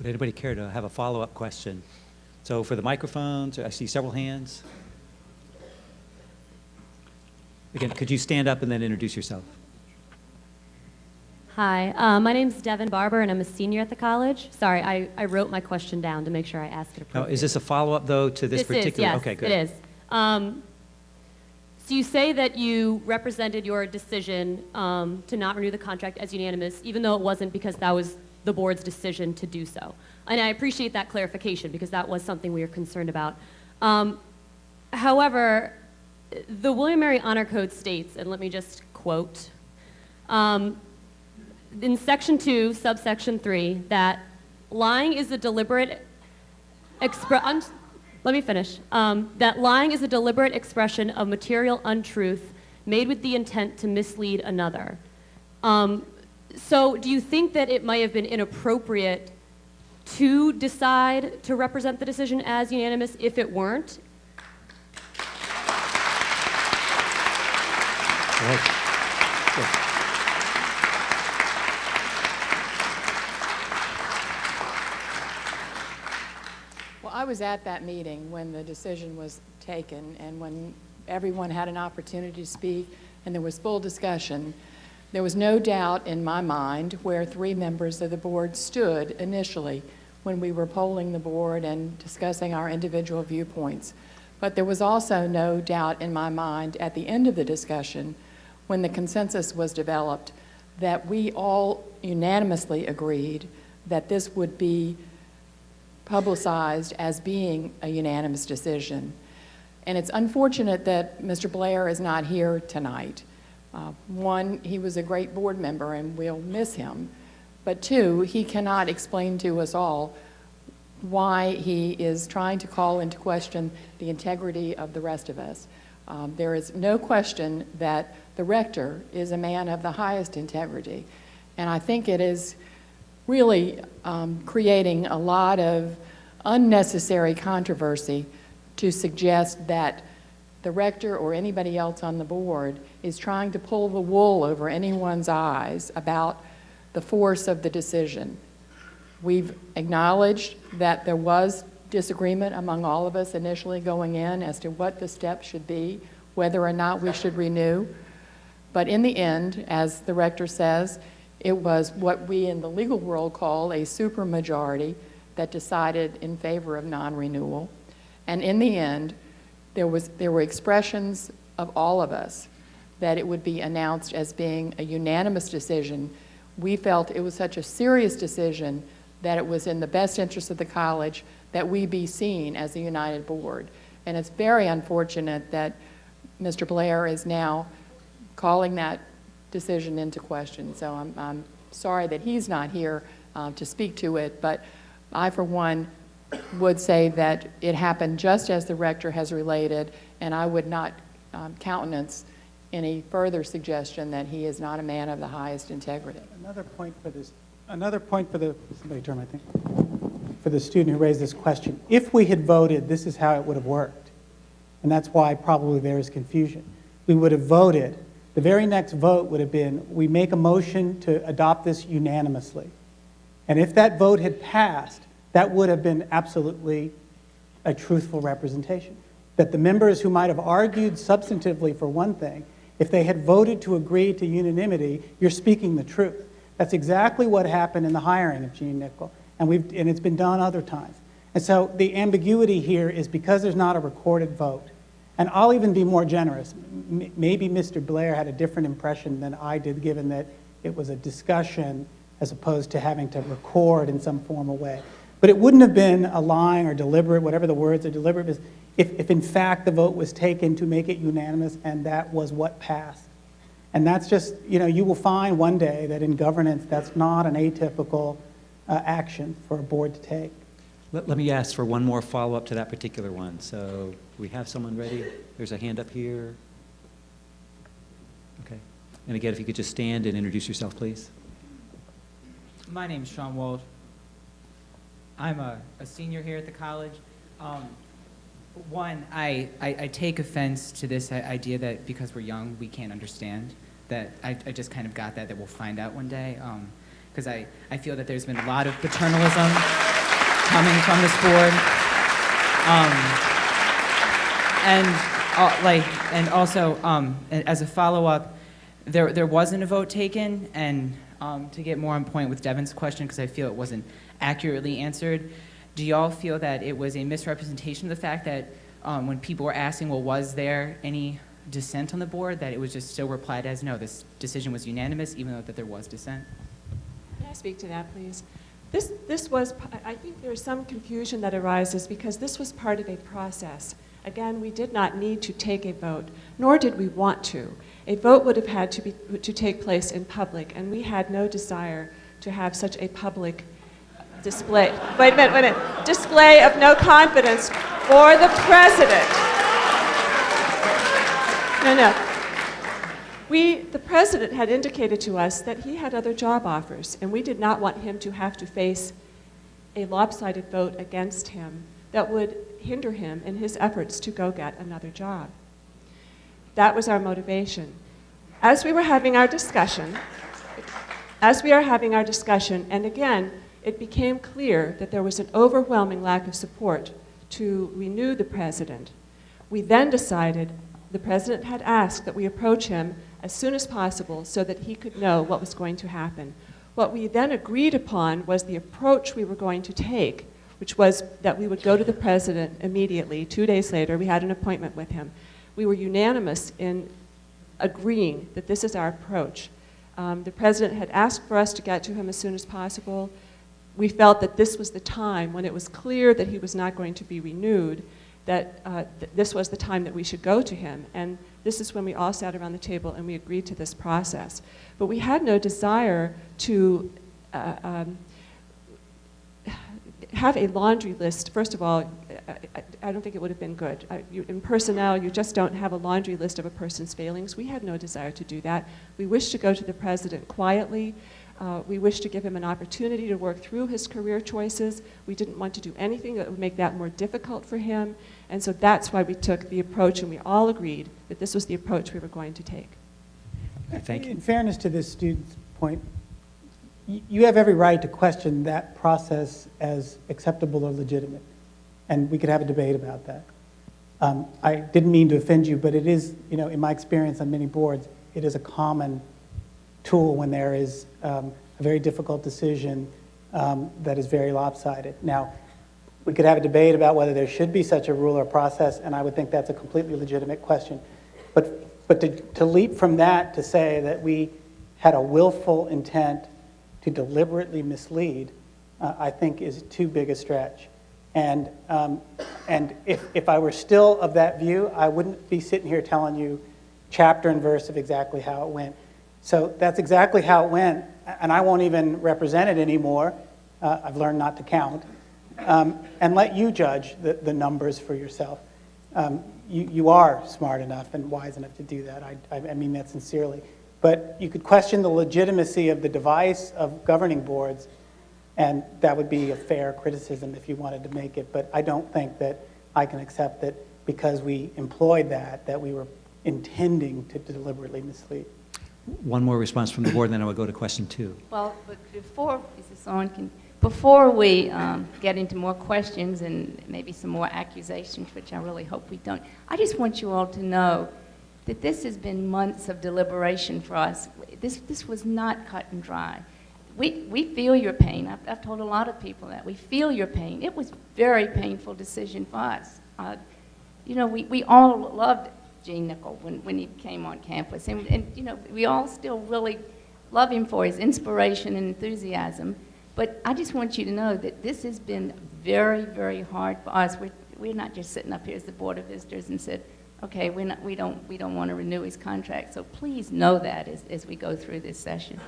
Would anybody care to have a follow-up question? So for the microphones, I see several hands. Again, could you stand up and then introduce yourself? Hi, my name's Devin Barber, and I'm a senior at the college. Sorry, I wrote my question down to make sure I asked it appropriately. Now, is this a follow-up, though, to this particular? Yes, okay, good. it is. So you say that you represented your decision to not renew the contract as unanimous, even though it wasn't because that was the board's decision to do so. And I appreciate that clarification because that was something we were concerned about. However, the William Mary Honor Code states, and let me just quote, in Section 2, subsection 3, that lying is a deliberate let me finish. That lying is a deliberate expression of material untruth made with the intent to mislead another. So do you think that it might have been inappropriate to decide to represent the decision as unanimous if it weren't? Go ahead. Sure. Well, I was at that meeting when the decision was taken and when everyone had an opportunity to speak and there was full discussion. There was no doubt in my mind where 3 members of the board stood initially when we were polling the board and discussing our individual viewpoints. But there was also no doubt in my mind at the end of the discussion when the consensus was developed that we all unanimously agreed that this would be publicized as being a unanimous decision. And it's unfortunate that Mr. Blair is not here tonight. One, he was a great board member and we'll miss him. But 2, he cannot explain to us all why he is trying to call into question the integrity of the rest of us. There is no question that the rector is a man of the highest integrity. And I think it is really creating a lot of unnecessary controversy to suggest that the rector or anybody else on the board is trying to pull the wool over anyone's eyes about the force of the decision. We've acknowledged that there was disagreement among all of us initially going in as to what the steps should be, whether or not we should renew. But in the end, as the rector says, it was what we in the legal world call a supermajority that decided in favor of non-renewal. And in the end, there were expressions of all of us that it would be announced as being a unanimous decision. We felt it was such a serious decision that it was in the best interest of the college that we be seen as a united board. And it's very unfortunate that Mr. Blair is now calling that decision into question. So I'm sorry that he's not here to speak to it, but I, for one, would say that it happened just as the rector has related, and I would not countenance any further suggestion that he is not a man of the highest integrity. Another point for the student who raised this question. If we had voted, this is how it would have worked. And that's why probably there is confusion. We would have voted. The very next vote would have been, we make a motion to adopt this unanimously. And if that vote had passed, that would have been absolutely a truthful representation. That the members who might have argued substantively for one thing, if they had voted to agree to unanimity, you're speaking the truth. That's exactly what happened in the hiring of Gene Nickel, and it's been done other times. And so the ambiguity here is because there's not a recorded vote. And I'll even be more generous. Maybe Mr. Blair had a different impression than I did, given that it was a discussion as opposed to having to record in some formal way. But it wouldn't have been a lying or deliberate, whatever the words are, deliberate is, if in fact the vote was taken to make it unanimous and that was what passed. And that's just, you will find one day that in governance that's not an atypical action for a board to take. Let me ask for one more follow-up to that particular one. So we have someone ready? There's a hand up here. Okay. And again, if you could just stand and introduce yourself, please. My name's Sean Walsh. I'm a senior here at the college. One, I take offense to this idea that because we're young, we can't understand. That I just kind of got that we'll find out one day. Because I feel that there's been a lot of paternalism coming from this board. And also, as a follow-up, there wasn't a vote taken, and to get more on point with Devin's question, because I feel it wasn't accurately answered, do y'all feel that it was a misrepresentation of the fact that when people were asking, well, was there any dissent on the board, that it was just still replied as, no, this decision was unanimous, even though that there was dissent? Can I speak to that, please? This was, I think there's some confusion that arises because this was part of a process. Again, we did not need to take a vote, nor did we want to. A vote would have had to take place in public, and we had no desire to have such a public display. Wait a minute. Display of no confidence for the president. No. The president had indicated to us that he had other job offers, and we did not want him to have to face a lopsided vote against him that would hinder him in his efforts to go get another job. That was our motivation. As we are having our discussion, and again, it became clear that there was an overwhelming lack of support to renew the president, we then decided the president had asked that we approach him as soon as possible so that he could know what was going to happen. What we then agreed upon was the approach we were going to take, which was that we would go to the president immediately. 2 days later, we had an appointment with him. We were unanimous in agreeing that this is our approach. The president had asked for us to get to him as soon as possible. We felt that this was the time when it was clear that he was not going to be renewed, that this was the time that we should go to him. And this is when we all sat around the table and we agreed to this process. But we had no desire to have a laundry list. First of all, I don't think it would have been good. In personnel, you just don't have a laundry list of a person's failings. We had no desire to do that. We wished to go to the president quietly. We wished to give him an opportunity to work through his career choices. We didn't want to do anything that would make that more difficult for him. And so that's why we took the approach, and we all agreed that this was the approach we were going to take. Thank you. In fairness to this student's point, you have every right to question that process as acceptable or legitimate, and we could have a debate about that. I didn't mean to offend you, but it is, in my experience on many boards, it is a common tool when there is a very difficult decision that is very lopsided. Now, we could have a debate about whether there should be such a rule or process, and I would think that's a completely legitimate question. But to leap from that to say that we had a willful intent to deliberately mislead, I think is too big a stretch. And if I were still of that view, I wouldn't be sitting here telling you chapter and verse of exactly how it went. So that's exactly how it went, and I won't even represent it anymore. I've learned not to count. And let you judge the numbers for yourself. You are smart enough and wise enough to do that. I mean that sincerely. But you could question the legitimacy of the device of governing boards, and that would be a fair criticism if you wanted to make it. But I don't think that I can accept that because we employed that we were intending to deliberately mislead. One more response from the board, and then I will go to question 2. Well, but before we get into more questions and maybe some more accusations, which I really hope we don't, I just want you all to know that this has been months of deliberation for us. This was not cut and dry. We feel your pain. I've told a lot of people that. We feel your pain. It was a very painful decision for us. We all loved Gene Nickel when he came on campus. And we all still really love him for his inspiration and enthusiasm. But I just want you to know that this has been very, very hard for us. We're not just sitting up here as the Board of Visitors and said, okay, we don't want to renew his contract. So please know that as we go through this session.